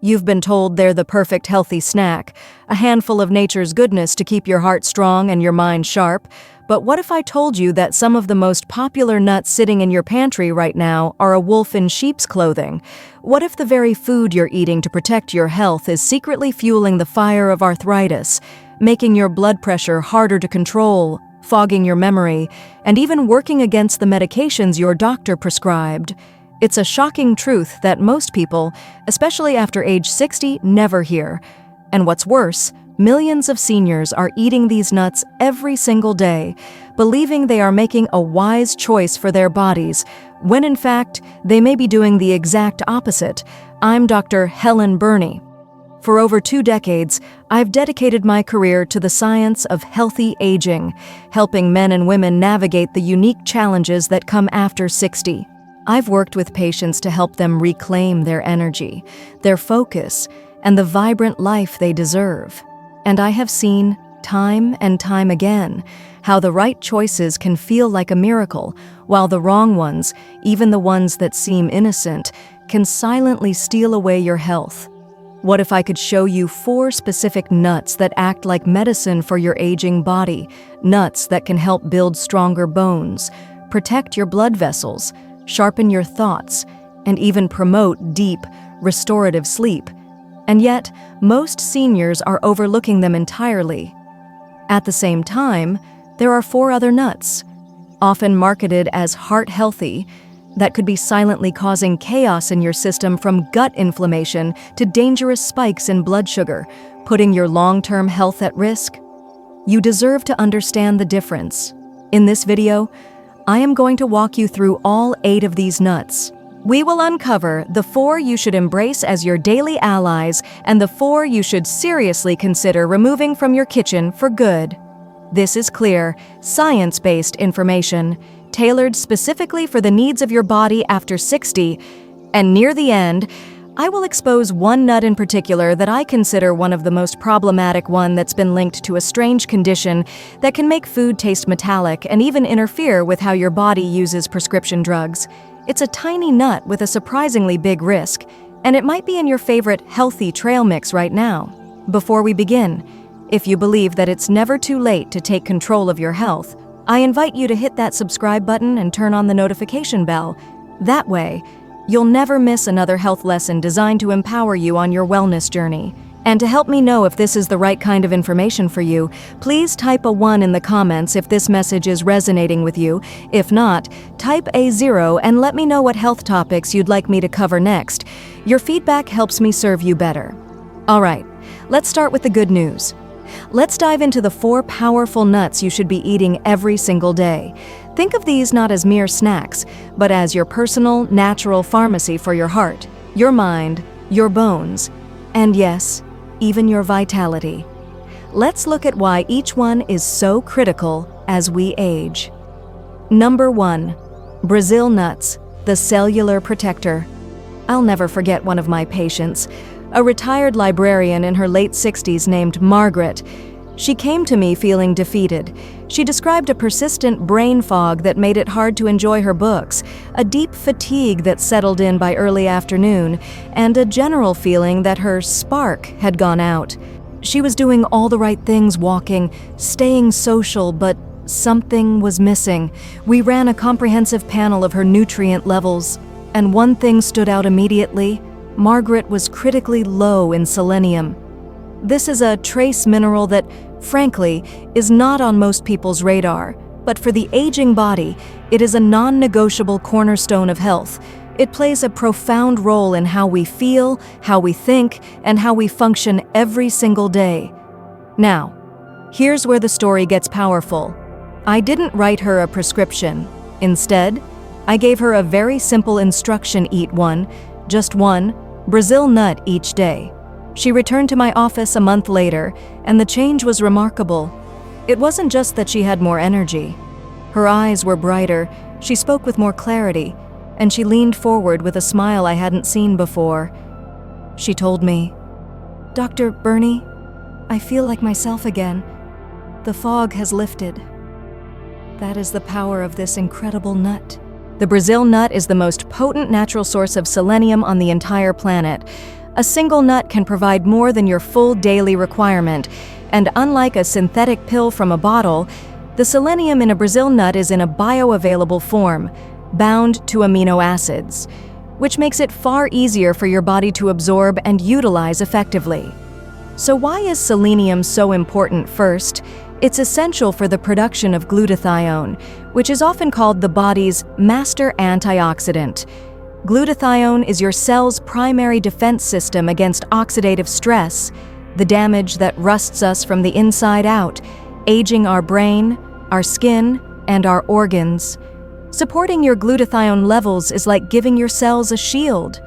You've been told they're the perfect healthy snack, a handful of nature's goodness to keep your heart strong and your mind sharp. But what if I told you that some of the most popular nuts sitting in your pantry right now are a wolf in sheep's clothing? What if the very food you're eating to protect your health is secretly fueling the fire of arthritis, making your blood pressure harder to control, fogging your memory, and even working against the medications your doctor prescribed? It's a shocking truth that most people, especially after age 60, never hear. And what's worse, millions of seniors are eating these nuts every single day, believing they are making a wise choice for their bodies, when in fact, they may be doing the exact opposite. I'm Dr. Helen Burney. For over 2 decades, I've dedicated my career to the science of healthy aging, helping men and women navigate the unique challenges that come after 60. I've worked with patients to help them reclaim their energy, their focus, and the vibrant life they deserve. And I have seen, time and time again, how the right choices can feel like a miracle, while the wrong ones, even the ones that seem innocent, can silently steal away your health. What if I could show you 4 specific nuts that act like medicine for your aging body, nuts that can help build stronger bones, protect your blood vessels, sharpen your thoughts, and even promote deep, restorative sleep? And yet, most seniors are overlooking them entirely. At the same time, there are 4 other nuts, often marketed as heart-healthy, that could be silently causing chaos in your system, from gut inflammation to dangerous spikes in blood sugar, putting your long-term health at risk. You deserve to understand the difference. In this video, I am going to walk you through all 8 of these nuts. We will uncover the 4 you should embrace as your daily allies and the 4 you should seriously consider removing from your kitchen for good. This is clear, science-based information, tailored specifically for the needs of your body after 60. And near the end, I will expose one nut in particular that I consider one of the most problematic, one that's been linked to a strange condition that can make food taste metallic and even interfere with how your body uses prescription drugs. It's a tiny nut with a surprisingly big risk, and it might be in your favorite healthy trail mix right now. Before we begin, if you believe that it's never too late to take control of your health, I invite you to hit that subscribe button and turn on the notification bell. That way, you'll never miss another health lesson designed to empower you on your wellness journey. And to help me know if this is the right kind of information for you, please type a 1 in the comments if this message is resonating with you. If not, type a 0 and let me know what health topics you'd like me to cover next. Your feedback helps me serve you better. All right, let's start with the good news. Let's dive into the 4 powerful nuts you should be eating every single day. Think of these not as mere snacks, but as your personal, natural pharmacy for your heart, your mind, your bones, and yes, even your vitality. Let's look at why each one is so critical as we age. Number 1. Brazil nuts, the cellular protector. I'll never forget one of my patients, a retired librarian in her late 60s named Margaret. She came to me feeling defeated. She described a persistent brain fog that made it hard to enjoy her books, a deep fatigue that settled in by early afternoon, and a general feeling that her spark had gone out. She was doing all the right things, walking, staying social, but something was missing. We ran a comprehensive panel of her nutrient levels, and one thing stood out immediately. Margaret was critically low in selenium. This is a trace mineral that, frankly, is not on most people's radar, but for the aging body, it is a non-negotiable cornerstone of health. It plays a profound role in how we feel, how we think, and how we function every single day. Now, here's where the story gets powerful. I didn't write her a prescription. Instead, I gave her a very simple instruction: eat just one Brazil nut each day. She returned to my office a month later, and the change was remarkable. It wasn't just that she had more energy. Her eyes were brighter, she spoke with more clarity, and she leaned forward with a smile I hadn't seen before. She told me, "Dr. Burney, I feel like myself again. The fog has lifted." That is the power of this incredible nut. The Brazil nut is the most potent natural source of selenium on the entire planet. A single nut can provide more than your full daily requirement, and unlike a synthetic pill from a bottle, the selenium in a Brazil nut is in a bioavailable form, bound to amino acids, which makes it far easier for your body to absorb and utilize effectively. So why is selenium so important? First, it's essential for the production of glutathione, which is often called the body's master antioxidant. Glutathione is your cell's primary defense system against oxidative stress, the damage that rusts us from the inside out, aging our brain, our skin, and our organs. Supporting your glutathione levels is like giving your cells a shield.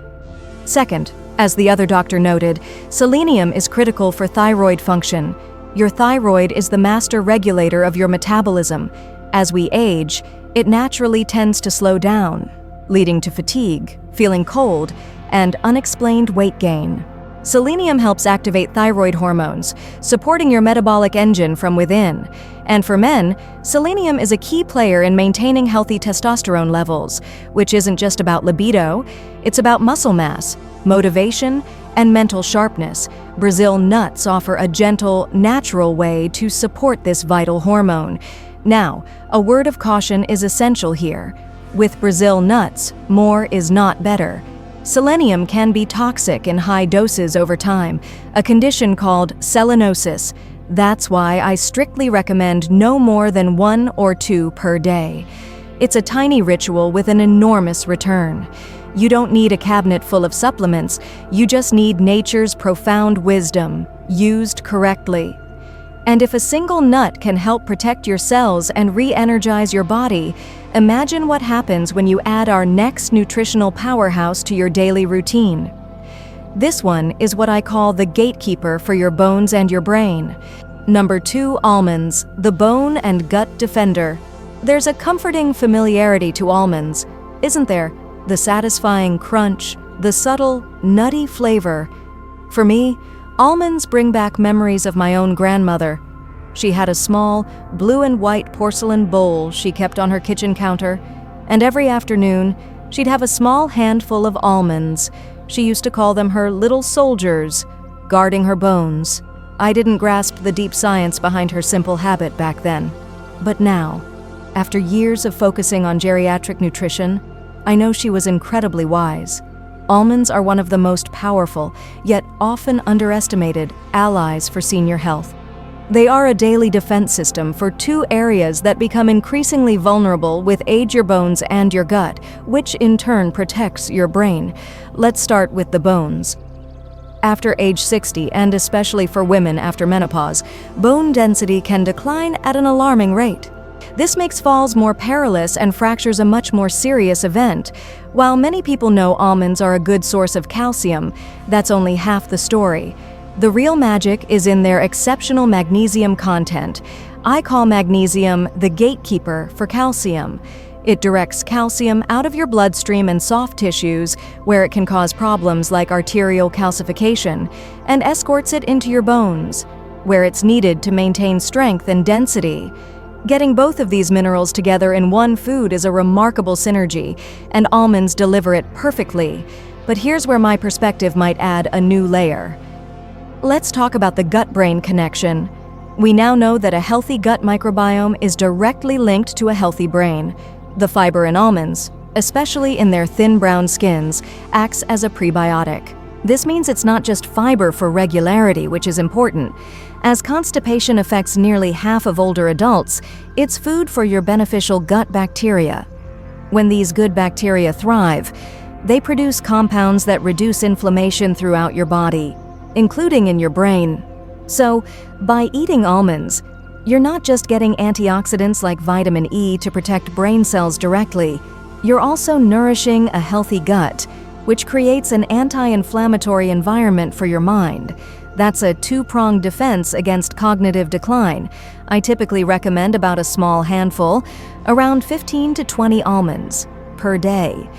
Second, as the other doctor noted, selenium is critical for thyroid function. Your thyroid is the master regulator of your metabolism. As we age, it naturally tends to slow down, leading to fatigue, feeling cold, and unexplained weight gain. Selenium helps activate thyroid hormones, supporting your metabolic engine from within. And for men, selenium is a key player in maintaining healthy testosterone levels, which isn't just about libido, it's about muscle mass, motivation, and mental sharpness. Brazil nuts offer a gentle, natural way to support this vital hormone. Now, a word of caution is essential here. With Brazil nuts, more is not better. Selenium can be toxic in high doses over time, a condition called selenosis. That's why I strictly recommend no more than 1 or 2 per day. It's a tiny ritual with an enormous return. You don't need a cabinet full of supplements, you just need nature's profound wisdom, used correctly. And if a single nut can help protect your cells and re-energize your body, imagine what happens when you add our next nutritional powerhouse to your daily routine. This one is what I call the gatekeeper for your bones and your brain. Number 2, almonds, the bone and gut defender. There's a comforting familiarity to almonds, isn't there? The satisfying crunch, the subtle, nutty flavor. For me, almonds bring back memories of my own grandmother. She had a small, blue and white porcelain bowl she kept on her kitchen counter, and every afternoon, she'd have a small handful of almonds. She used to call them her little soldiers, guarding her bones. I didn't grasp the deep science behind her simple habit back then. But now, after years of focusing on geriatric nutrition, I know she was incredibly wise. Almonds are one of the most powerful, yet often underestimated, allies for senior health. They are a daily defense system for 2 areas that become increasingly vulnerable with age: your bones and your gut, which in turn protects your brain. Let's start with the bones. After age 60, and especially for women after menopause, bone density can decline at an alarming rate. This makes falls more perilous and fractures a much more serious event. While many people know almonds are a good source of calcium, that's only half the story. The real magic is in their exceptional magnesium content. I call magnesium the gatekeeper for calcium. It directs calcium out of your bloodstream and soft tissues, where it can cause problems like arterial calcification, and escorts it into your bones, where it's needed to maintain strength and density. Getting both of these minerals together in one food is a remarkable synergy, and almonds deliver it perfectly. But here's where my perspective might add a new layer. Let's talk about the gut-brain connection. We now know that a healthy gut microbiome is directly linked to a healthy brain. The fiber in almonds, especially in their thin brown skins, acts as a prebiotic. This means it's not just fiber for regularity, which is important. As constipation affects nearly half of older adults, it's food for your beneficial gut bacteria. When these good bacteria thrive, they produce compounds that reduce inflammation throughout your body, including in your brain. So, by eating almonds, you're not just getting antioxidants like vitamin E to protect brain cells directly, you're also nourishing a healthy gut, which creates an anti-inflammatory environment for your mind. That's a 2-pronged defense against cognitive decline. I typically recommend about a small handful, around 15 to 20 almonds, per day.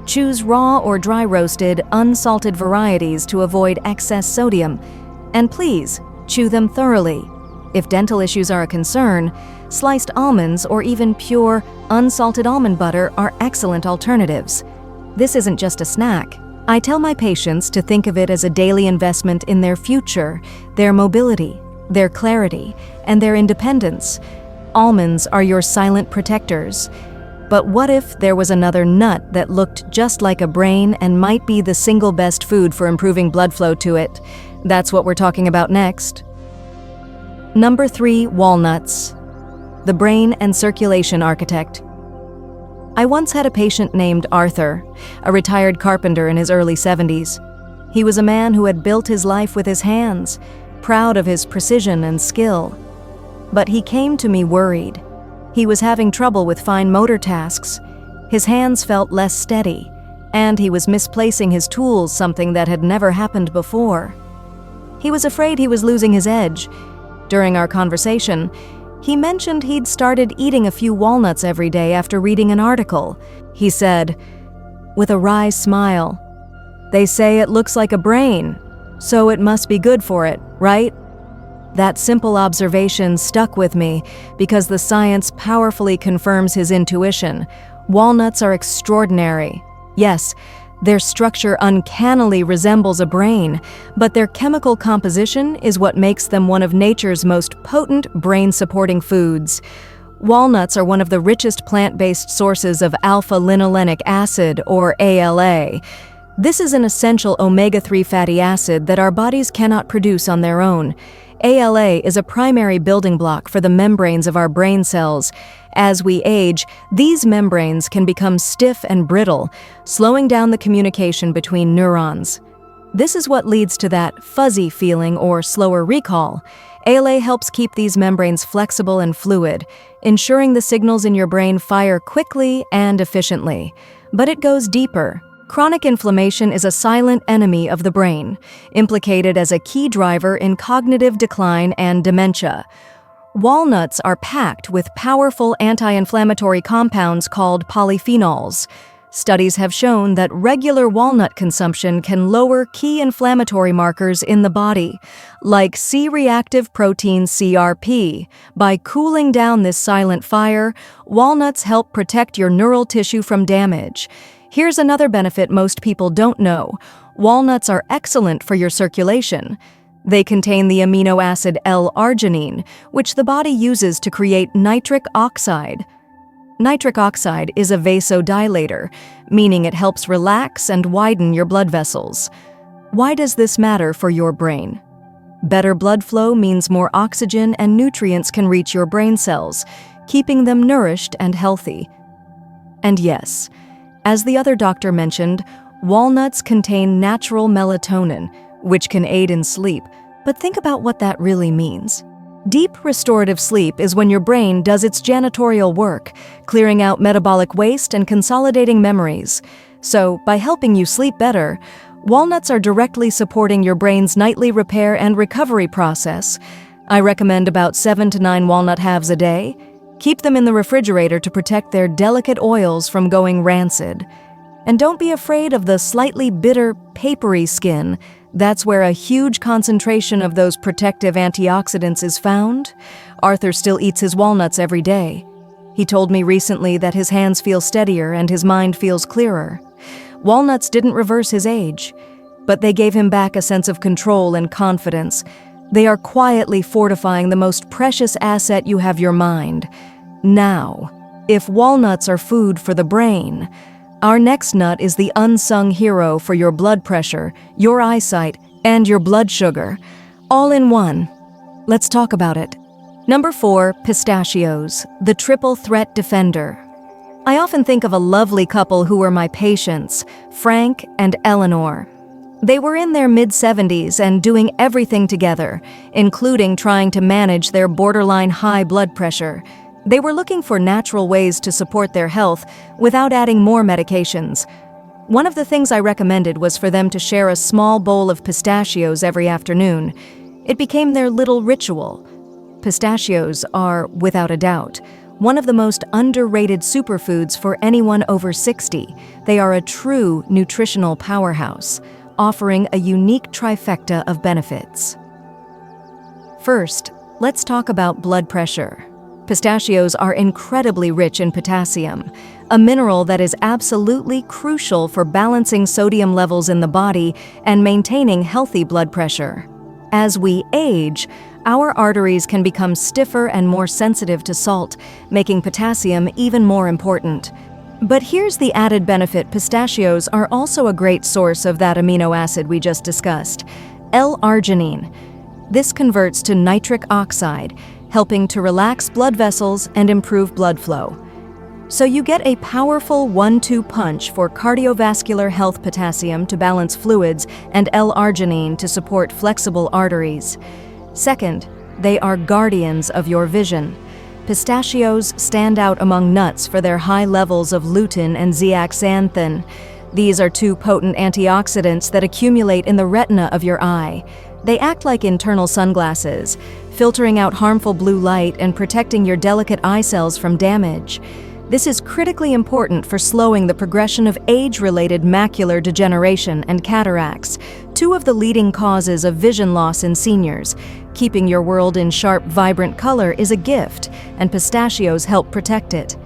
Choose raw or dry roasted, unsalted varieties to avoid excess sodium. And please, chew them thoroughly. If dental issues are a concern, sliced almonds or even pure, unsalted almond butter are excellent alternatives. This isn't just a snack, I tell my patients to think of it as a daily investment in their future, their mobility, their clarity, and their independence. Almonds are your silent protectors. But what if there was another nut that looked just like a brain and might be the single best food for improving blood flow to it? That's what we're talking about next. Number 3, walnuts. The brain and circulation architect. I once had a patient named Arthur, a retired carpenter in his early 70s. He was a man who had built his life with his hands, proud of his precision and skill. But he came to me worried. He was having trouble with fine motor tasks. His hands felt less steady, and he was misplacing his tools, something that had never happened before. He was afraid he was losing his edge. During our conversation, he mentioned he'd started eating a few walnuts every day after reading an article. He said, with a wry smile, "They say it looks like a brain, so it must be good for it, right?" That simple observation stuck with me because the science powerfully confirms his intuition. Walnuts are extraordinary. Yes, their structure uncannily resembles a brain, but their chemical composition is what makes them one of nature's most potent brain-supporting foods. Walnuts are one of the richest plant-based sources of alpha-linolenic acid, or ALA. This is an essential omega-3 fatty acid that our bodies cannot produce on their own. ALA is a primary building block for the membranes of our brain cells. As we age, these membranes can become stiff and brittle, slowing down the communication between neurons. This is what leads to that fuzzy feeling or slower recall. ALA helps keep these membranes flexible and fluid, ensuring the signals in your brain fire quickly and efficiently. But it goes deeper. Chronic inflammation is a silent enemy of the brain, implicated as a key driver in cognitive decline and dementia. Walnuts are packed with powerful anti-inflammatory compounds called polyphenols. Studies have shown that regular walnut consumption can lower key inflammatory markers in the body, like C-reactive protein CRP. By cooling down this silent fire, walnuts help protect your neural tissue from damage. Here's another benefit most people don't know. Walnuts are excellent for your circulation. They contain the amino acid L-arginine, which the body uses to create nitric oxide. Nitric oxide is a vasodilator, meaning it helps relax and widen your blood vessels. Why does this matter for your brain? Better blood flow means more oxygen and nutrients can reach your brain cells, keeping them nourished and healthy. And yes, as the other doctor mentioned, walnuts contain natural melatonin, which can aid in sleep. But think about what that really means. Deep restorative sleep is when your brain does its janitorial work, clearing out metabolic waste and consolidating memories. So, by helping you sleep better, walnuts are directly supporting your brain's nightly repair and recovery process. I recommend about 7 to 9 walnut halves a day. Keep them in the refrigerator to protect their delicate oils from going rancid. And don't be afraid of the slightly bitter, papery skin. That's where a huge concentration of those protective antioxidants is found. Arthur still eats his walnuts every day. He told me recently that his hands feel steadier and his mind feels clearer. Walnuts didn't reverse his age, but they gave him back a sense of control and confidence. They are quietly fortifying the most precious asset you have, your mind. Now, if walnuts are food for the brain, our next nut is the unsung hero for your blood pressure, your eyesight, and your blood sugar. All in one. Let's talk about it. Number 4, pistachios, the triple threat defender. I often think of a lovely couple who were my patients, Frank and Eleanor. They were in their mid-70s and doing everything together, including trying to manage their borderline high blood pressure. They were looking for natural ways to support their health without adding more medications. One of the things I recommended was for them to share a small bowl of pistachios every afternoon. It became their little ritual. Pistachios are, without a doubt, one of the most underrated superfoods for anyone over 60. They are a true nutritional powerhouse, offering a unique trifecta of benefits. First, let's talk about blood pressure. Pistachios are incredibly rich in potassium, a mineral that is absolutely crucial for balancing sodium levels in the body and maintaining healthy blood pressure. As we age, our arteries can become stiffer and more sensitive to salt, making potassium even more important. But here's the added benefit: pistachios are also a great source of that amino acid we just discussed, L-arginine. This converts to nitric oxide, helping to relax blood vessels and improve blood flow. So you get a powerful 1-2 punch for cardiovascular health: potassium to balance fluids and L-arginine to support flexible arteries. Second, they are guardians of your vision. Pistachios stand out among nuts for their high levels of lutein and zeaxanthin. These are two potent antioxidants that accumulate in the retina of your eye. They act like internal sunglasses, filtering out harmful blue light and protecting your delicate eye cells from damage. This is critically important for slowing the progression of age-related macular degeneration and cataracts, two of the leading causes of vision loss in seniors. Keeping your world in sharp, vibrant color is a gift, and pistachios help protect it.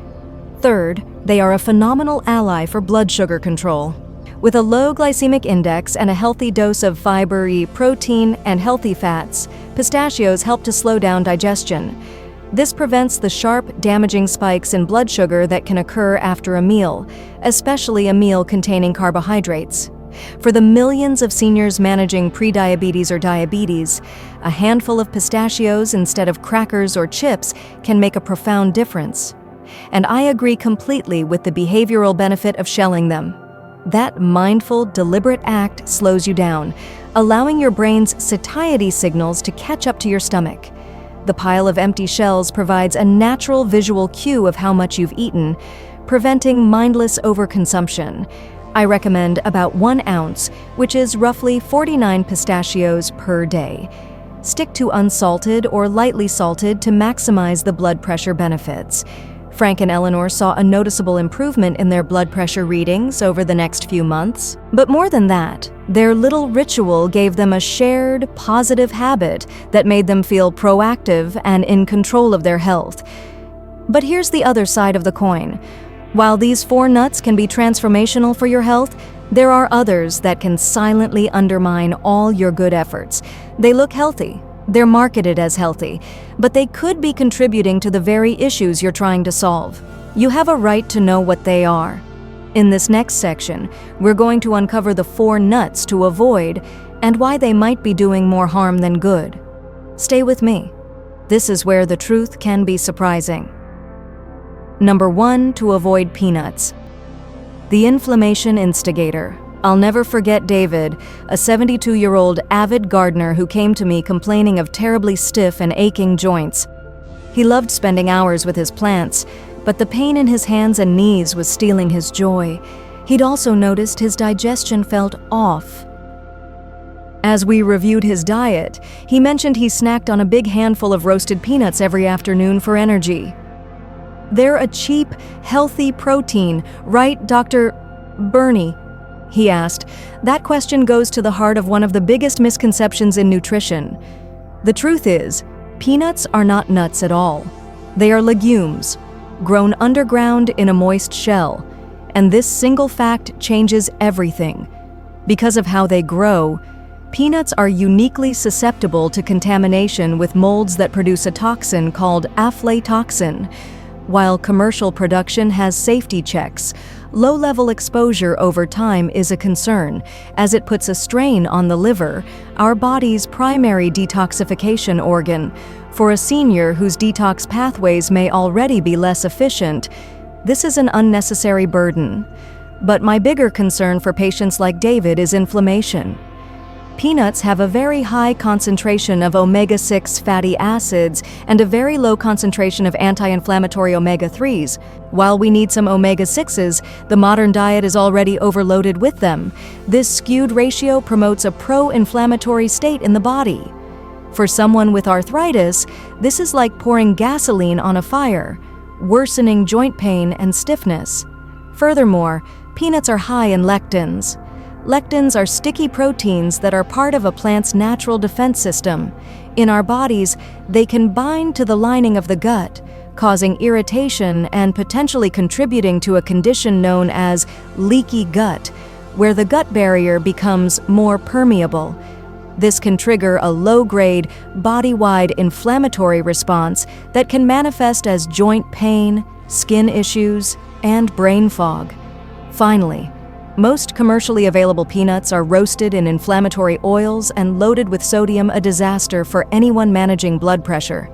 Third, they are a phenomenal ally for blood sugar control. With a low glycemic index and a healthy dose of fiber, protein, and healthy fats, pistachios help to slow down digestion. This prevents the sharp, damaging spikes in blood sugar that can occur after a meal, especially a meal containing carbohydrates. For the millions of seniors managing prediabetes or diabetes, a handful of pistachios instead of crackers or chips can make a profound difference. And I agree completely with the behavioral benefit of shelling them. That mindful, deliberate act slows you down, allowing your brain's satiety signals to catch up to your stomach. The pile of empty shells provides a natural visual cue of how much you've eaten, preventing mindless overconsumption. I recommend about 1 ounce, which is roughly 49 pistachios per day. Stick to unsalted or lightly salted to maximize the blood pressure benefits. Frank and Eleanor saw a noticeable improvement in their blood pressure readings over the next few months. But more than that, their little ritual gave them a shared, positive habit that made them feel proactive and in control of their health. But here's the other side of the coin. While these 4 nuts can be transformational for your health, there are others that can silently undermine all your good efforts. They look healthy. They're marketed as healthy, but they could be contributing to the very issues you're trying to solve. You have a right to know what they are. In this next section, we're going to uncover the 4 nuts to avoid and why they might be doing more harm than good. Stay with me. This is where the truth can be surprising. Number 1, to avoid peanuts. The inflammation instigator. I'll never forget David, a 72-year-old avid gardener who came to me complaining of terribly stiff and aching joints. He loved spending hours with his plants, but the pain in his hands and knees was stealing his joy. He'd also noticed his digestion felt off. As we reviewed his diet, he mentioned he snacked on a big handful of roasted peanuts every afternoon for energy. They're a cheap, healthy protein, right, Dr. Bernie? He asked. That question goes to the heart of one of the biggest misconceptions in nutrition. The truth is, peanuts are not nuts at all. They are legumes, grown underground in a moist shell. And this single fact changes everything. Because of how they grow, peanuts are uniquely susceptible to contamination with molds that produce a toxin called aflatoxin. While commercial production has safety checks, low-level exposure over time is a concern, as it puts a strain on the liver, our body's primary detoxification organ. For a senior whose detox pathways may already be less efficient, this is an unnecessary burden. But my bigger concern for patients like David is inflammation. Peanuts have a very high concentration of omega-6 fatty acids and a very low concentration of anti-inflammatory omega-3s. While we need some omega-6s, the modern diet is already overloaded with them. This skewed ratio promotes a pro-inflammatory state in the body. For someone with arthritis, this is like pouring gasoline on a fire, worsening joint pain and stiffness. Furthermore, peanuts are high in lectins. Lectins are sticky proteins that are part of a plant's natural defense system. In our bodies, they can bind to the lining of the gut, causing irritation and potentially contributing to a condition known as leaky gut, where the gut barrier becomes more permeable. This can trigger a low-grade, body-wide inflammatory response that can manifest as joint pain, skin issues, and brain fog. Finally, most commercially available peanuts are roasted in inflammatory oils and loaded with sodium, a disaster for anyone managing blood pressure.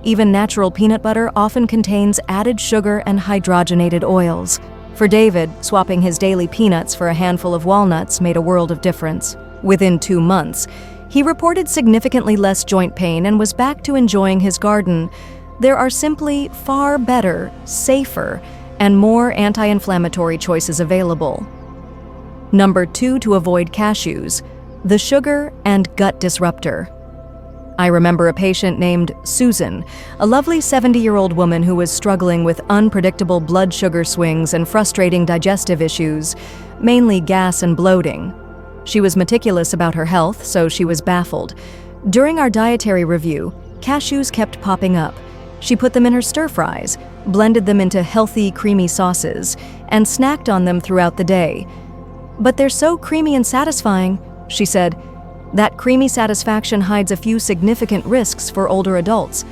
Even natural peanut butter often contains added sugar and hydrogenated oils. For David, swapping his daily peanuts for a handful of walnuts made a world of difference. Within 2 months, he reported significantly less joint pain and was back to enjoying his garden. There are simply far better, safer, and more anti-inflammatory choices available. Number 2 to avoid cashews: the sugar and gut disruptor. I remember a patient named Susan, a lovely 70-year-old woman who was struggling with unpredictable blood sugar swings and frustrating digestive issues, mainly gas and bloating. She was meticulous about her health, so she was baffled. During our dietary review, cashews kept popping up. She put them in her stir-fries, blended them into healthy, creamy sauces, and snacked on them throughout the day. "But they're so creamy and satisfying," she said. "That creamy satisfaction hides a few significant risks for older adults.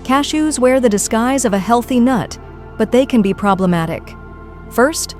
Cashews wear the disguise of a healthy nut, but they can be problematic." First,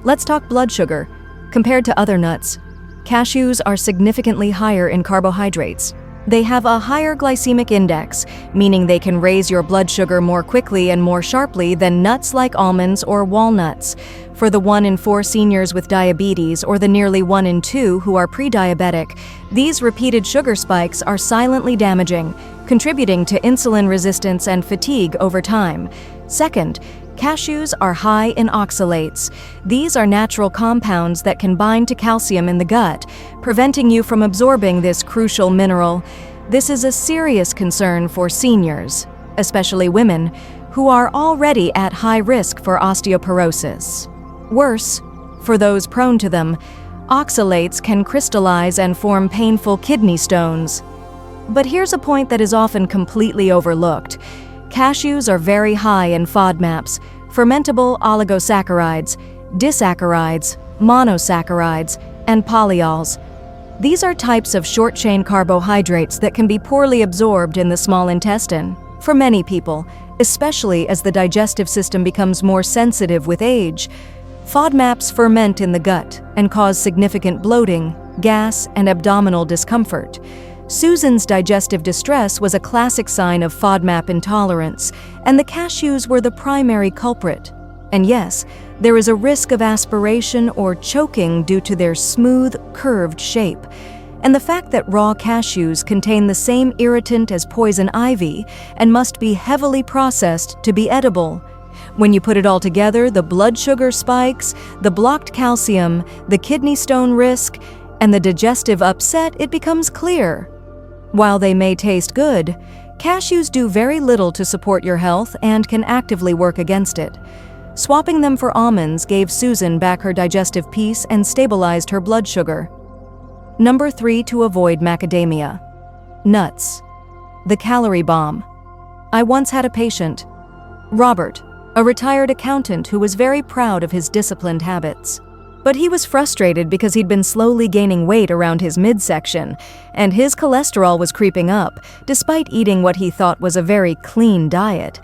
let's talk blood sugar. Compared to other nuts, cashews are significantly higher in carbohydrates. They have a higher glycemic index, meaning they can raise your blood sugar more quickly and more sharply than nuts like almonds or walnuts. For the 1 in 4 seniors with diabetes or the nearly 1 in 2 who are pre-diabetic, these repeated sugar spikes are silently damaging, contributing to insulin resistance and fatigue over time. Second, cashews are high in oxalates. These are natural compounds that can bind to calcium in the gut, preventing you from absorbing this crucial mineral. This is a serious concern for seniors, especially women, who are already at high risk for osteoporosis. Worse, for those prone to them, oxalates can crystallize and form painful kidney stones. But here's a point that is often completely overlooked. Cashews are very high in FODMAPs, fermentable oligosaccharides, disaccharides, monosaccharides, and polyols. These are types of short-chain carbohydrates that can be poorly absorbed in the small intestine. For many people, especially as the digestive system becomes more sensitive with age, FODMAPs ferment in the gut and cause significant bloating, gas, and abdominal discomfort. Susan's digestive distress was a classic sign of FODMAP intolerance, and the cashews were the primary culprit. And yes, there is a risk of aspiration or choking due to their smooth, curved shape. And the fact that raw cashews contain the same irritant as poison ivy and must be heavily processed to be edible. When you put it all together, the blood sugar spikes, the blocked calcium, the kidney stone risk, and the digestive upset, it becomes clear. While they may taste good, cashews do very little to support your health and can actively work against it. Swapping them for almonds gave Susan back her digestive peace and stabilized her blood sugar. Number 3 to avoid macadamia: nuts. The calorie bomb. I once had a patient, Robert, a retired accountant who was very proud of his disciplined habits. But he was frustrated because he'd been slowly gaining weight around his midsection, and his cholesterol was creeping up, despite eating what he thought was a very clean diet.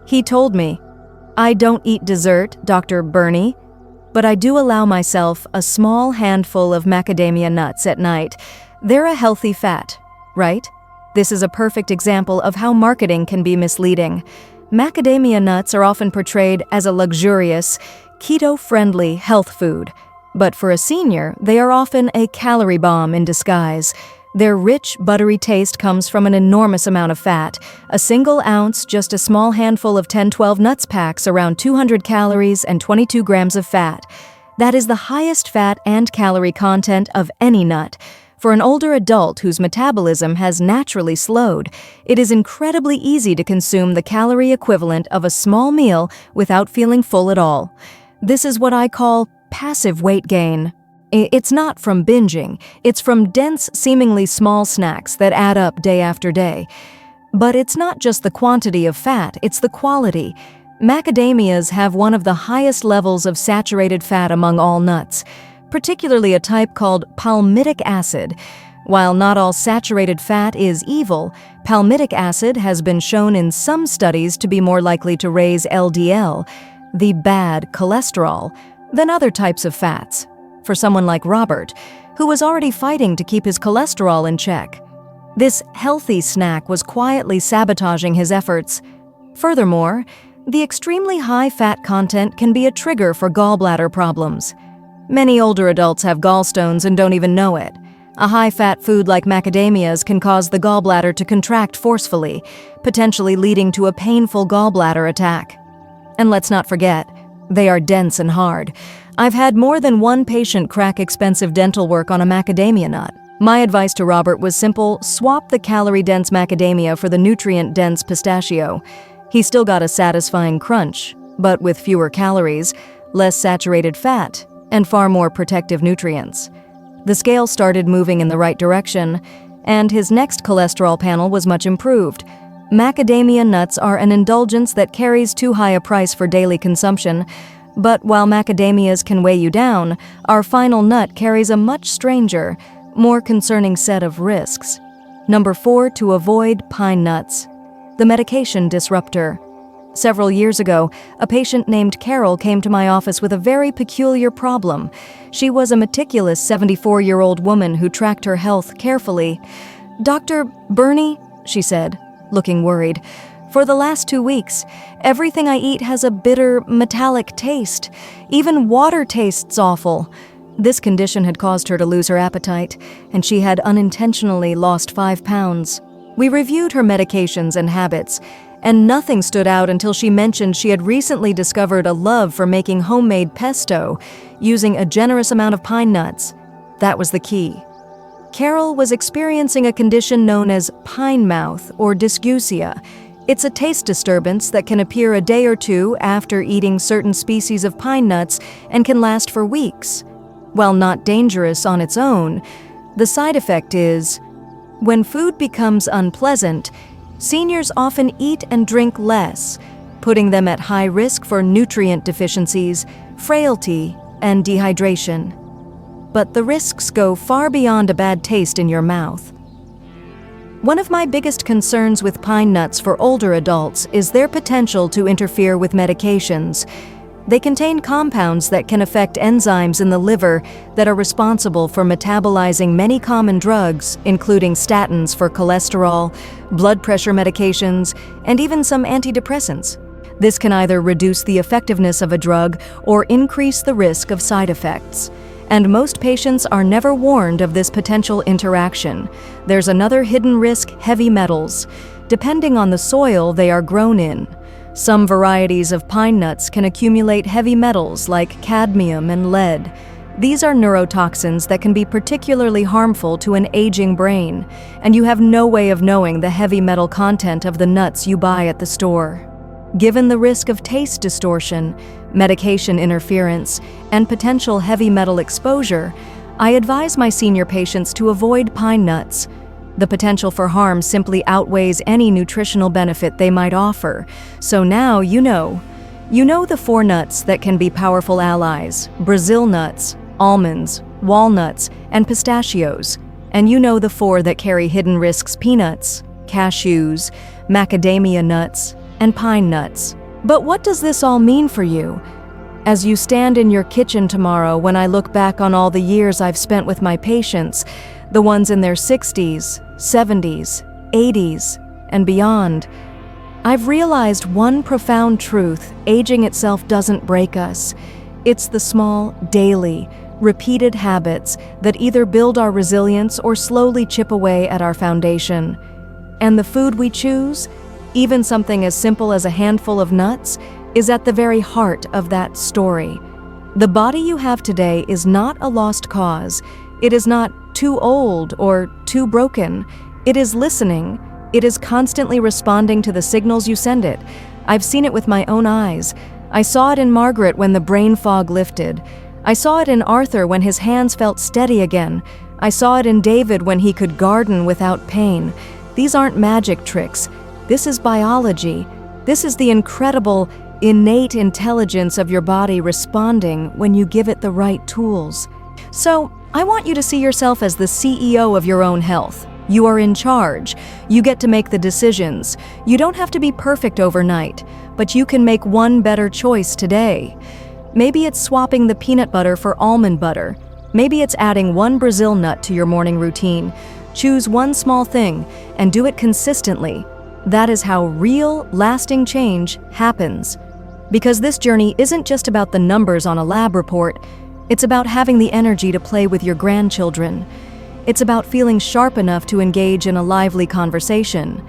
He told me, "I don't eat dessert, Dr. Burney, but I do allow myself a small handful of macadamia nuts at night. They're a healthy fat, right?" This is a perfect example of how marketing can be misleading. Macadamia nuts are often portrayed as a luxurious, keto-friendly health food, but for a senior, they are often a calorie bomb in disguise. Their rich, buttery taste comes from an enormous amount of fat. A single ounce, just a small handful of 10-12 nuts packs around 200 calories and 22 grams of fat. That is the highest fat and calorie content of any nut. For an older adult whose metabolism has naturally slowed, it is incredibly easy to consume the calorie equivalent of a small meal without feeling full at all. This is what I call passive weight gain. It's not from binging, it's from dense, seemingly small snacks that add up day after day. But it's not just the quantity of fat, it's the quality. Macadamias have one of the highest levels of saturated fat among all nuts, particularly a type called palmitic acid. While not all saturated fat is evil, palmitic acid has been shown in some studies to be more likely to raise LDL, the bad cholesterol, than other types of fats. For someone like Robert, who was already fighting to keep his cholesterol in check, this healthy snack was quietly sabotaging his efforts. Furthermore, the extremely high fat content can be a trigger for gallbladder problems. Many older adults have gallstones and don't even know it. A high-fat food like macadamias can cause the gallbladder to contract forcefully, potentially leading to a painful gallbladder attack. And let's not forget, they are dense and hard. I've had more than one patient crack expensive dental work on a macadamia nut. My advice to Robert was simple: swap the calorie-dense macadamia for the nutrient-dense pistachio. He still got a satisfying crunch, but with fewer calories, less saturated fat, and far more protective nutrients. The scale started moving in the right direction, and his next cholesterol panel was much improved. Macadamia nuts are an indulgence that carries too high a price for daily consumption, but while macadamias can weigh you down, our final nut carries a much stranger, more concerning set of risks. Number 4, to avoid pine nuts. The medication disruptor. Several years ago, a patient named Carol came to my office with a very peculiar problem. She was a meticulous 74-year-old woman who tracked her health carefully. "Dr. Bernie," she said, looking worried, "for the last 2 weeks, everything I eat has a bitter, metallic taste. Even water tastes awful." This condition had caused her to lose her appetite, and she had unintentionally lost 5 pounds. We reviewed her medications and habits, and nothing stood out until she mentioned she had recently discovered a love for making homemade pesto using a generous amount of pine nuts. That was the key. Carol was experiencing a condition known as pine mouth or dysgeusia. It's a taste disturbance that can appear a day or two after eating certain species of pine nuts and can last for weeks. While not dangerous on its own, the side effect is, when food becomes unpleasant, seniors often eat and drink less, putting them at high risk for nutrient deficiencies, frailty, and dehydration. But the risks go far beyond a bad taste in your mouth. One of my biggest concerns with pine nuts for older adults is their potential to interfere with medications. They contain compounds that can affect enzymes in the liver that are responsible for metabolizing many common drugs, including statins for cholesterol, blood pressure medications, and even some antidepressants. This can either reduce the effectiveness of a drug or increase the risk of side effects. And most patients are never warned of this potential interaction. There's another hidden risk: heavy metals, depending on the soil they are grown in. Some varieties of pine nuts can accumulate heavy metals like cadmium and lead. These are neurotoxins that can be particularly harmful to an aging brain, and you have no way of knowing the heavy metal content of the nuts you buy at the store. Given the risk of taste distortion, medication interference, and potential heavy metal exposure, I advise my senior patients to avoid pine nuts. The potential for harm simply outweighs any nutritional benefit they might offer. So now you know. You know the 4 nuts that can be powerful allies: Brazil nuts, almonds, walnuts, and pistachios. And you know the 4 that carry hidden risks: peanuts, cashews, macadamia nuts, and pine nuts. But what does this all mean for you? As you stand in your kitchen tomorrow, when I look back on all the years I've spent with my patients, the ones in their 60s, 70s, 80s, and beyond, I've realized one profound truth: aging itself doesn't break us. It's the small, daily, repeated habits that either build our resilience or slowly chip away at our foundation. And the food we choose, even something as simple as a handful of nuts, is at the very heart of that story. The body you have today is not a lost cause. It is not too old or too broken. It is listening. It is constantly responding to the signals you send it. I've seen it with my own eyes. I saw it in Margaret when the brain fog lifted. I saw it in Arthur when his hands felt steady again. I saw it in David when he could garden without pain. These aren't magic tricks. This is biology. This is the incredible, innate intelligence of your body responding when you give it the right tools. So, I want you to see yourself as the CEO of your own health. You are in charge. You get to make the decisions. You don't have to be perfect overnight, but you can make one better choice today. Maybe it's swapping the peanut butter for almond butter. Maybe it's adding one Brazil nut to your morning routine. Choose one small thing and do it consistently. That is how real, lasting change happens. Because this journey isn't just about the numbers on a lab report, it's about having the energy to play with your grandchildren. It's about feeling sharp enough to engage in a lively conversation.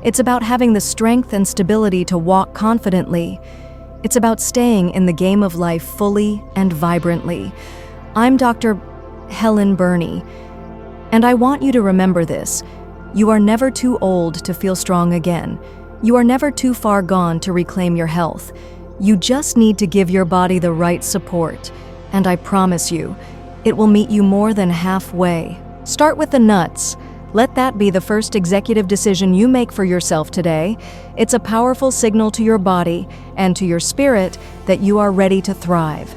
It's about having the strength and stability to walk confidently. It's about staying in the game of life fully and vibrantly. I'm Dr. Helen Burney, and I want you to remember this. You are never too old to feel strong again. You are never too far gone to reclaim your health. You just need to give your body the right support, and I promise you, it will meet you more than halfway. Start with the nuts. Let that be the first executive decision you make for yourself today. It's a powerful signal to your body and to your spirit that you are ready to thrive.